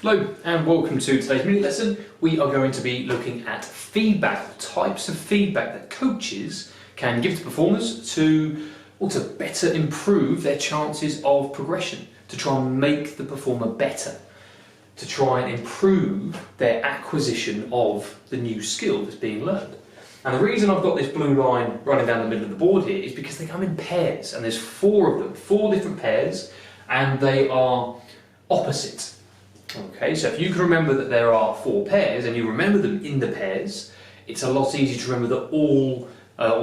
Hello and welcome to today's mini lesson. We are going to be looking at feedback, types of feedback that coaches can give to performers to better improve their chances of progression, to try and make the performer better, to try and improve their acquisition of the new skill that's being learned. And the reason I've got this blue line running down the middle of the board here is because they come in pairs, and there's four of them, four different pairs, and they are opposite. Okay, so if you can remember that there are four pairs and you remember them in the pairs, it's a lot easier to remember that or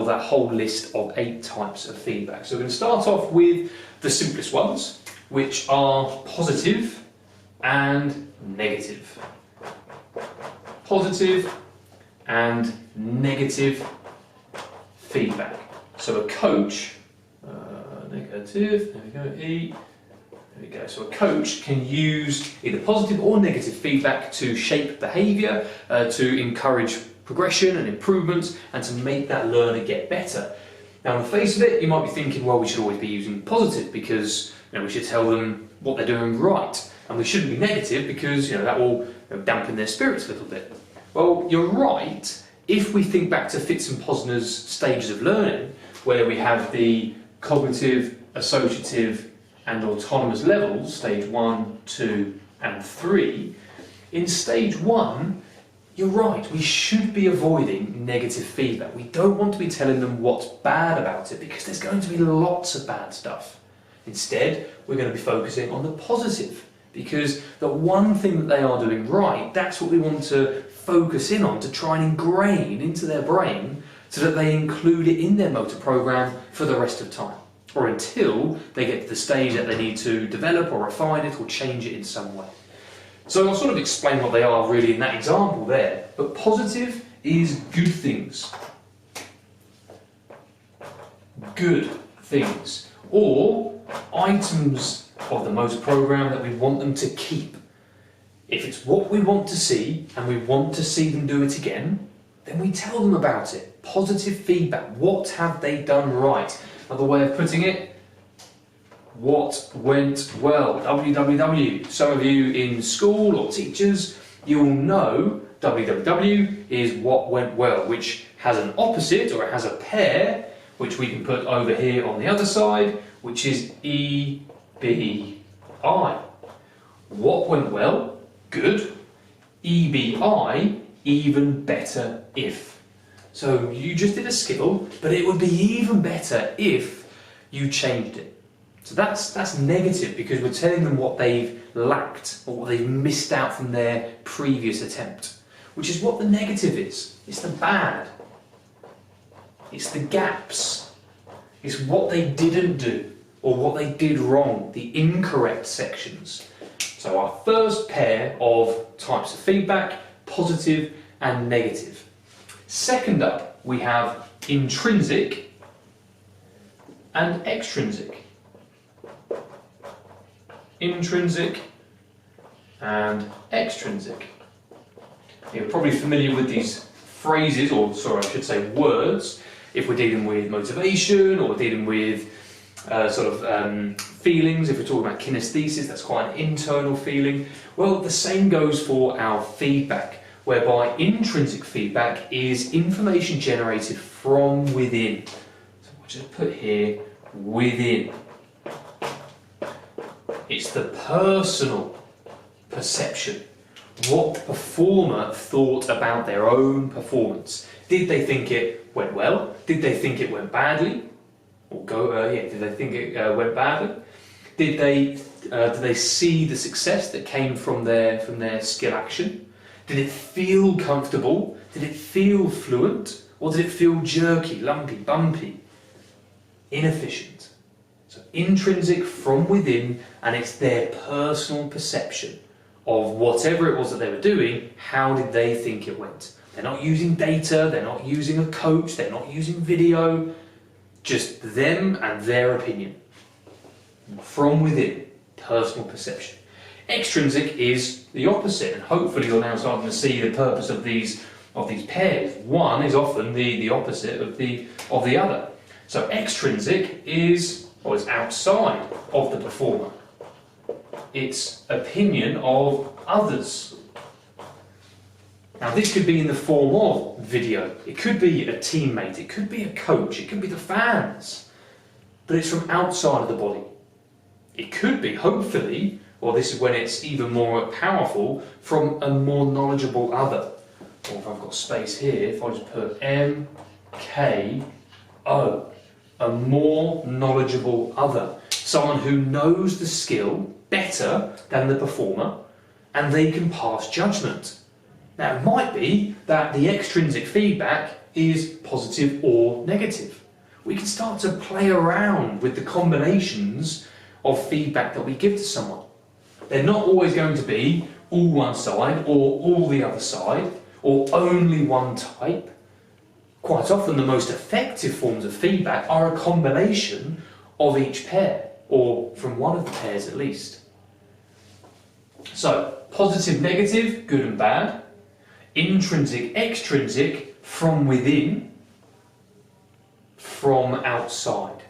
that whole list of 8 types of feedback. So we're going to start off with the simplest ones, which are positive and negative. Positive and negative feedback. So a coach, negative, there we go, E. There we go. So a coach can use either positive or negative feedback to shape behaviour, to encourage progression and improvements, and to make that learner get better. Now, on the face of it, you might be thinking, well, we should always be using positive because we should tell them what they're doing right, and we shouldn't be negative because that will dampen their spirits a little bit. Well, you're right if we think back to Fitz and Posner's stages of learning, where we have the cognitive, associative, and autonomous levels, stage 1, 2, and 3. In stage 1, you're right, we should be avoiding negative feedback. We don't want to be telling them what's bad about it because there's going to be lots of bad stuff. Instead, we're going to be focusing on the positive because the one thing that they are doing right, that's what we want to focus in on, to try and ingrain into their brain so that they include it in their motor program for the rest of time, or until they get to the stage that they need to develop or refine it or change it in some way. So I'll sort of explain what they are really in that example there. But positive is good things. Good things. Or items of the motor program that we want them to keep. If it's what we want to see and we want to see them do it again, then we tell them about it. Positive feedback. What have they done right? Another way of putting it, what went well? WWW. Some of you in school or teachers, you'll know WWW is what went well, which has an opposite, or it has a pair, which we can put over here on the other side, which is EBI. What went well? Good. EBI, even better if. So you just did a skill, but it would be even better if you changed it. So that's negative because we're telling them what they've lacked or what they've missed out from their previous attempt, which is what the negative is. It's the bad. It's the gaps. It's what they didn't do or what they did wrong, the incorrect sections. So our first pair of types of feedback, positive and negative. Second up, we have intrinsic and extrinsic. Intrinsic and extrinsic. You're probably familiar with these phrases, or sorry, I should say words, if we're dealing with motivation or dealing with feelings. If we're talking about kinesthesis, that's quite an internal feeling. Well, the same goes for our feedback, whereby intrinsic feedback is information generated from within. So we'll just put here, within. It's the personal perception. What the performer thought about their own performance. Did they think it went well? Did they think it went badly? Did they think it went badly? Did they see the success that came from their skill action? Did it feel comfortable? Did it feel fluent? Or did it feel jerky, lumpy, bumpy, inefficient? So intrinsic from within, and it's their personal perception of whatever it was that they were doing. How did they think it went? They're not using data, they're not using a coach, they're not using video, just them and their opinion. From within, personal perception. Extrinsic is the opposite, and hopefully you're now starting to see the purpose of these pairs. One is often the opposite of the other. So extrinsic is outside of the performer. It's opinion of others. Now this could be in the form of video, it could be a teammate, it could be a coach, it could be the fans, but it's from outside of the body. It could be, hopefully, or this is when it's even more powerful, from a more knowledgeable other. Or if I've got space here, if I just put M-K-O, a more knowledgeable other. Someone who knows the skill better than the performer, and they can pass judgment. Now it might be that the extrinsic feedback is positive or negative. We can start to play around with the combinations of feedback that we give to someone. They're not always going to be all one side or all the other side or only one type. Quite often the most effective forms of feedback are a combination of each pair, or from one of the pairs at least. So, positive, negative, good and bad. Intrinsic, extrinsic, from within, from outside.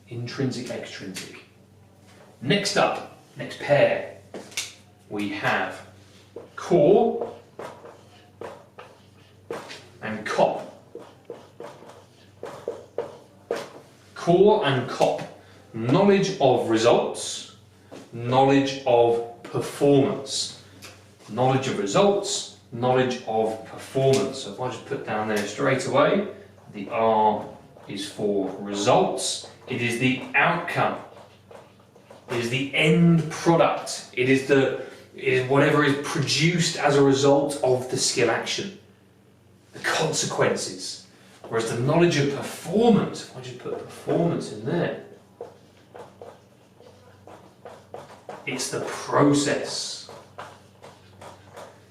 Intrinsic, extrinsic. Next up, next pair, we have core and cop. Core and cop. Knowledge of results, knowledge of performance. Knowledge of results, knowledge of performance. So if I just put down there straight away, the R is for results. It is the outcome. It is the end product. It is whatever is produced as a result of the skill action. The consequences. Whereas the knowledge of performance, if I just put performance in there, it's the process.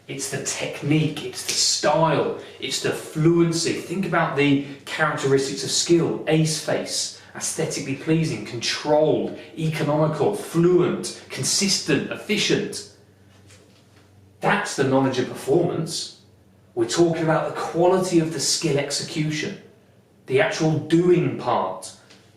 It's the technique, it's the style, it's the fluency. Think about the characteristics of skill: ace face, aesthetically pleasing, controlled, economical, fluent, consistent, efficient. That's the knowledge of performance. We're talking about the quality of the skill execution, the actual doing part,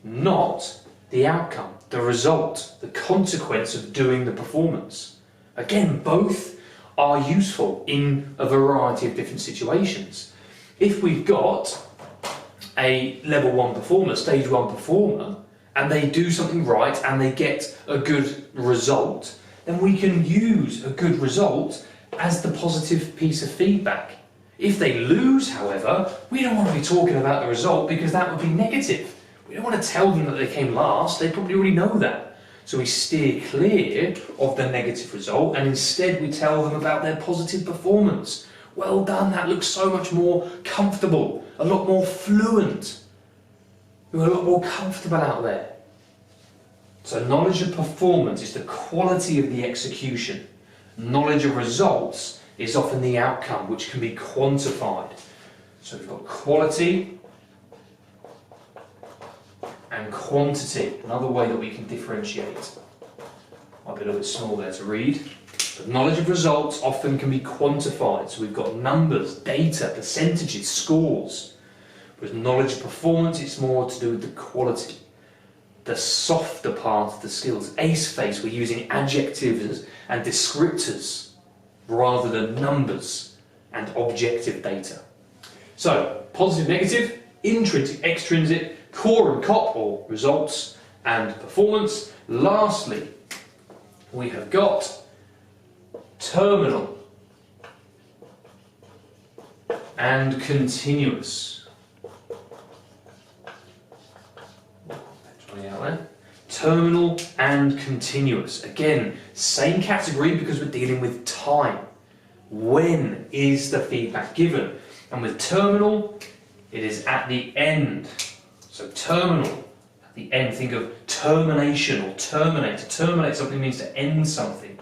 not the outcome, the result, the consequence of doing the performance. Again, both are useful in a variety of different situations. If we've got a level 1 performer, stage 1 performer, and they do something right and they get a good result, then we can use a good result as the positive piece of feedback. If they lose, however, we don't want to be talking about the result because that would be negative. We don't want to tell them that they came last, they probably already know that. So we steer clear of the negative result and instead we tell them about their positive performance. Well done, that looks so much more comfortable, a lot more fluent. You're a lot more comfortable out there. So knowledge of performance is the quality of the execution. Knowledge of results is often the outcome, which can be quantified. So we've got quality and quantity, another way that we can differentiate. Might be a little bit small there to read. But knowledge of results often can be quantified. So we've got numbers, data, percentages, scores. Whereas knowledge of performance, it's more to do with the quality, the softer part of the skills. Ace face, we're using adjectives and descriptors rather than numbers and objective data. So, positive, negative, intrinsic, extrinsic, core and cop, or results and performance. Lastly, we have got terminal and continuous. Out there. Terminal and continuous. Again, same category because we're dealing with time. When is the feedback given? And with terminal, it is at the end. So terminal, at the end, think of termination or terminate. To terminate something means to end something.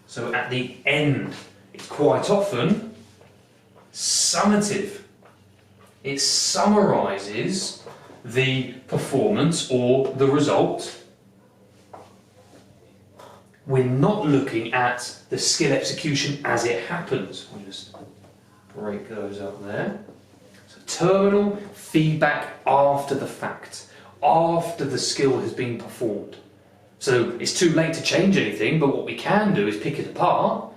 So at the end, it's quite often summative. It summarises the performance or the result. We're not looking at the skill execution as it happens. We'll just break those up there. So terminal, feedback after the fact, after the skill has been performed. So it's too late to change anything, but what we can do is pick it apart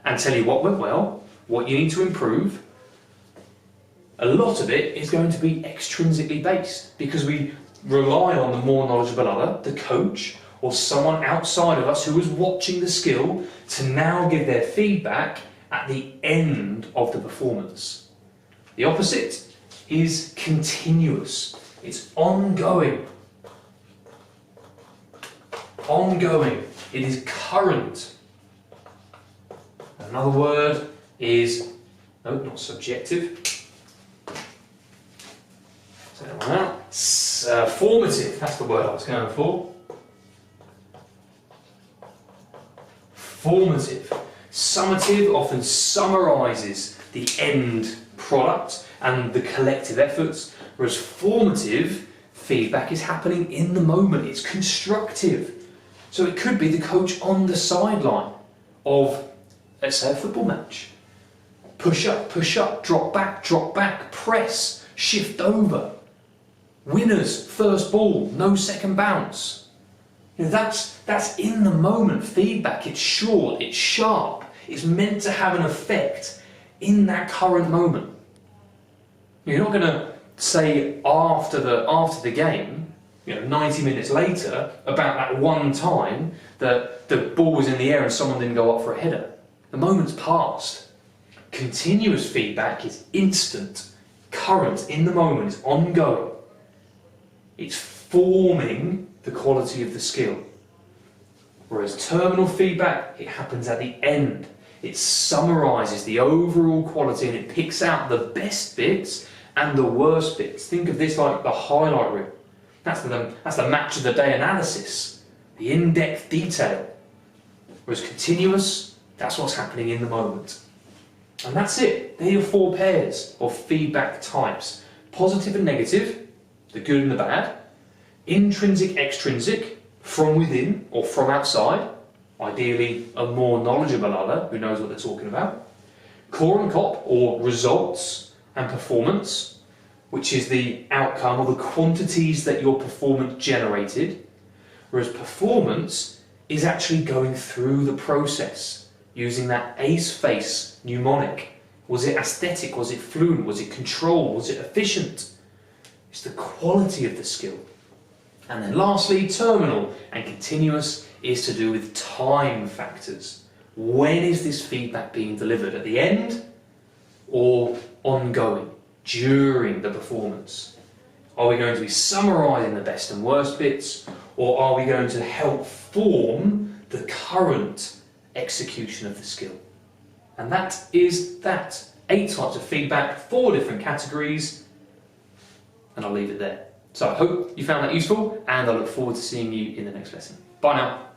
and tell you what went well, what you need to improve. A lot of it is going to be extrinsically based because we rely on the more knowledgeable other, the coach, or someone outside of us who is watching the skill to now give their feedback at the end of the performance. The opposite is continuous. It's ongoing. Ongoing. It is current. Another word is, no, not subjective. Say that one out. Formative. That's the word I was going for. Formative. Summative often summarises the end product and the collective efforts, whereas formative feedback is happening in the moment. It's constructive. So it could be the coach on the sideline of, let's say, a football match. Push up, drop back, press, shift over. Winners, first ball, no second bounce. You know, that's in the moment feedback. It's short, it's sharp, it's meant to have an effect in that current moment. You're not going to say after the game, 90 minutes later, about that one time that the ball was in the air and someone didn't go up for a header. The moment's passed. Continuous feedback is instant, current, in the moment, it's ongoing. It's forming the quality of the skill. Whereas terminal feedback, it happens at the end. It summarises the overall quality and it picks out the best bits and the worst bits. Think of this like the highlight reel. That's the match of the day analysis, the in-depth detail. Whereas continuous, that's what's happening in the moment. And that's it. There are 4 pairs of feedback types. Positive and negative, the good and the bad. Intrinsic, extrinsic, from within or from outside. Ideally, a more knowledgeable other who knows what they're talking about. Core and cop, or results and performance, which is the outcome or the quantities that your performance generated. Whereas performance is actually going through the process, using that ace-face mnemonic. Was it aesthetic? Was it fluent? Was it controlled? Was it efficient? It's the quality of the skill. And then lastly, terminal and continuous is to do with time factors. When is this feedback being delivered? At the end or ongoing, during the performance? Are we going to be summarising the best and worst bits, or are we going to help form the current execution of the skill? And that is that. 8 types of feedback, 4 different categories, and I'll leave it there. So I hope you found that useful, and I look forward to seeing you in the next lesson. Bye now.